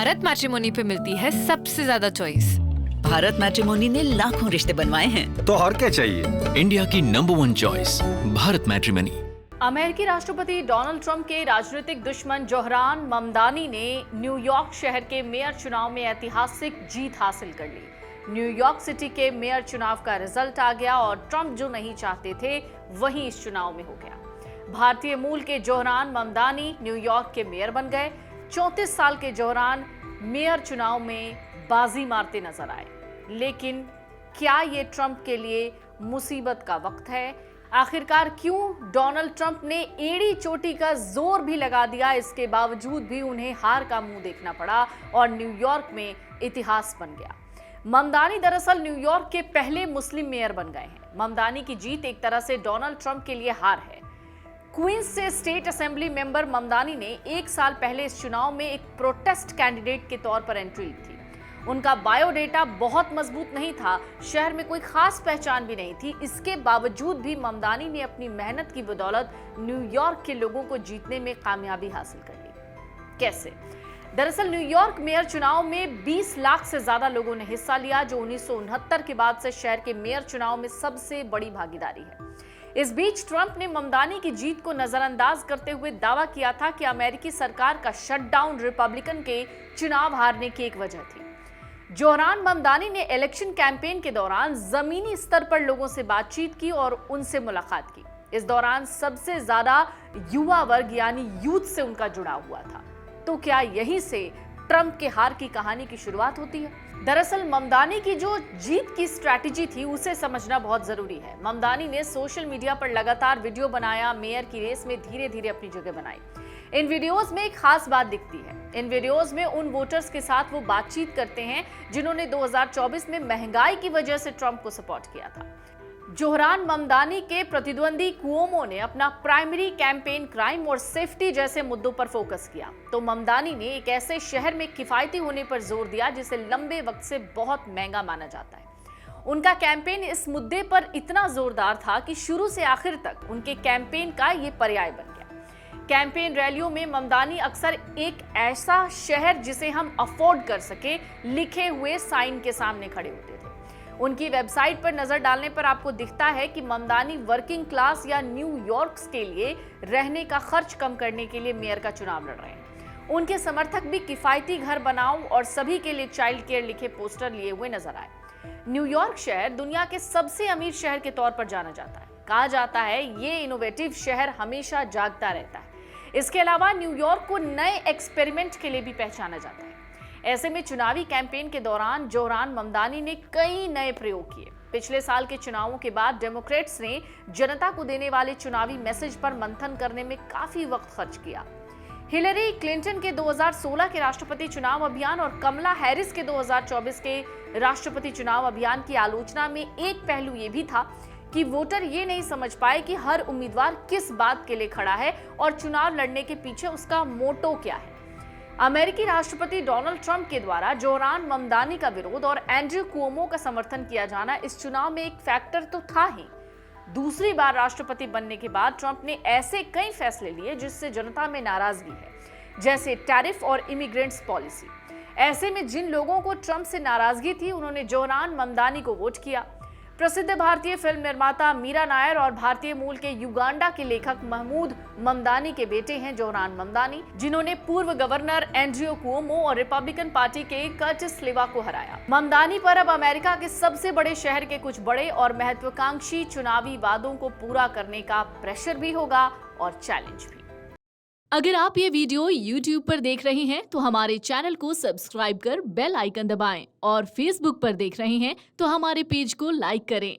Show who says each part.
Speaker 1: Bharat matrimony पे मिलती है सबसे ज्यादा चॉइस।
Speaker 2: भारत मैट्रिमोनी ने लाखों रिश्ते बनवाए हैं।
Speaker 3: तो और क्या चाहिए?
Speaker 4: इंडिया की नंबर 1 चॉइस, भारत मैट्रिमोनी।
Speaker 5: अमेरिकी राष्ट्रपति डोनाल्ड ट्रंप के राजनीतिक दुश्मन जोहरान ममदानी ने न्यूयॉर्क शहर के मेयर चुनाव में ऐतिहासिक जीत हासिल कर ली। न्यूयॉर्क सिटी के मेयर चुनाव का रिजल्ट आ गया और ट्रंप जो नहीं चाहते थे वही इस चुनाव में हो गया। भारतीय मूल के जोहरान ममदानी न्यूयॉर्क के मेयर बन गए। 34 साल के जोहरान मेयर चुनाव में बाजी मारते नजर आए। लेकिन क्या ये ट्रंप के लिए मुसीबत का वक्त है? आखिरकार क्यों डोनाल्ड ट्रंप ने एड़ी चोटी का जोर भी लगा दिया, इसके बावजूद भी उन्हें हार का मुंह देखना पड़ा और न्यूयॉर्क में इतिहास बन गया। ममदानी दरअसल न्यूयॉर्क के पहले मुस्लिम मेयर बन गए हैं। ममदानी की जीत एक तरह से डोनाल्ड ट्रंप के लिए हार है। क्वींस से स्टेट असेंबली मेंबर ममदानी ने 1 साल पहले इस चुनाव में एक प्रोटेस्ट कैंडिडेट के तौर पर एंट्री ली थी। उनका बायोडेटा बहुत मजबूत नहीं था, शहर में कोई खास पहचान भी नहीं थी। इसके बावजूद भी ममदानी ने अपनी मेहनत की बदौलत न्यूयॉर्क के लोगों को जीतने में कामयाबी हासिल कर ली। कैसे? दरअसल न्यूयॉर्क मेयर चुनाव में 20 लाख से ज्यादा लोगों ने हिस्सा लिया, जो 1969 के बाद से शहर के मेयर चुनाव में सबसे बड़ी भागीदारी है। इस बीच ट्रंप ने ममदानी की जीत को नजरअंदाज करते हुए दावा किया था कि अमेरिकी सरकार का शटडाउन रिपब्लिकन के चुनाव हारने की एक वजह थी। जोहरान ममदानी ने इलेक्शन कैंपेन के दौरान जमीनी स्तर पर लोगों से बातचीत की और उनसे मुलाकात की। इस दौरान सबसे ज्यादा युवा वर्ग यानी यूथ से उनका जुड़ाव हुआ था। तो क्या यहीं से ट्रंप के हार की कहानी की शुरुआत होती है? दरअसल ममदानी की जो जीत की स्ट्रैटेजी थी उसे समझना बहुत जरूरी है। ममदानी ने सोशल मीडिया पर लगातार वीडियो बनाया, मेयर की रेस में धीरे धीरे अपनी जगह बनाई। इन वीडियोस में एक खास बात दिखती है। इन वीडियोस में उन वोटर्स के साथ वो बातचीत करते हैं जिन्होंने 2024 में महंगाई की वजह से ट्रंप को सपोर्ट किया था। जोहरान ममदानी के प्रतिद्वंदी कुओमो ने अपना प्राइमरी कैंपेन क्राइम और सेफ्टी जैसे मुद्दों पर फोकस किया, तो ममदानी ने एक ऐसे शहर में किफायती होने पर जोर दिया जिसे लंबे वक्त से बहुत महंगा माना जाता है। उनका कैंपेन इस मुद्दे पर इतना जोरदार था कि शुरू से आखिर तक उनके कैंपेन का ये पर्याय बन गया। कैंपेन रैलियों में ममदानी अक्सर एक ऐसा शहर जिसे हम अफोर्ड कर सके लिखे हुए साइन के सामने खड़े होते थे। उनकी वेबसाइट पर नजर डालने पर आपको दिखता है कि ममदानी वर्किंग क्लास या न्यूयॉर्क के लिए रहने का खर्च कम करने के लिए मेयर का चुनाव लड़ रहे हैं। उनके समर्थक भी किफायती घर बनाओ और सभी के लिए चाइल्ड केयर लिखे पोस्टर लिए हुए नजर आए। न्यूयॉर्क शहर दुनिया के सबसे अमीर शहर के तौर पर जाना जाता है। कहा जाता है ये इनोवेटिव शहर हमेशा जागता रहता है। इसके अलावा न्यूयॉर्क को नए एक्सपेरिमेंट के लिए भी पहचाना जाता है। ऐसे में चुनावी कैंपेन के दौरान जोहरान ममदानी ने कई नए प्रयोग किए। पिछले साल के चुनावों के बाद डेमोक्रेट्स ने जनता को देने वाले चुनावी मैसेज पर मंथन करने में काफी वक्त खर्च किया। हिलरी क्लिंटन के 2016 के राष्ट्रपति चुनाव अभियान और कमला हैरिस के 2024 के राष्ट्रपति चुनाव अभियान की आलोचना में एक पहलू ये भी था कि वोटर ये नहीं समझ पाए कि हर उम्मीदवार किस बात के लिए खड़ा है और चुनाव लड़ने के पीछे उसका मोटो क्या है। अमेरिकी राष्ट्रपति डोनाल्ड ट्रंप के द्वारा जोहरान ममदानी का विरोध और एंड्रयू कुओमो का समर्थन किया जाना इस चुनाव में एक फैक्टर तो था ही। दूसरी बार राष्ट्रपति बनने के बाद ट्रंप ने ऐसे कई फैसले लिए जिससे जनता में नाराजगी है, जैसे टैरिफ और इमिग्रेंट्स पॉलिसी। ऐसे में जिन लोगों को ट्रंप से नाराजगी थी उन्होंने जोहरान ममदानी को वोट किया। प्रसिद्ध भारतीय फिल्म निर्माता मीरा नायर और भारतीय मूल के युगांडा के लेखक महमूद ममदानी के बेटे हैं जोहरान ममदानी, जिन्होंने पूर्व गवर्नर एंड्रयू कुओमो और रिपब्लिकन पार्टी के कर्टिस लिवा को हराया। ममदानी पर अब अमेरिका के सबसे बड़े शहर के कुछ बड़े और महत्वाकांक्षी चुनावी वादों को पूरा करने का प्रेशर भी होगा और चैलेंज भी।
Speaker 6: अगर आप ये वीडियो YouTube पर देख रहे हैं तो हमारे चैनल को सब्सक्राइब कर बेल आइकन दबाएं और Facebook पर देख रहे हैं तो हमारे पेज को लाइक करें।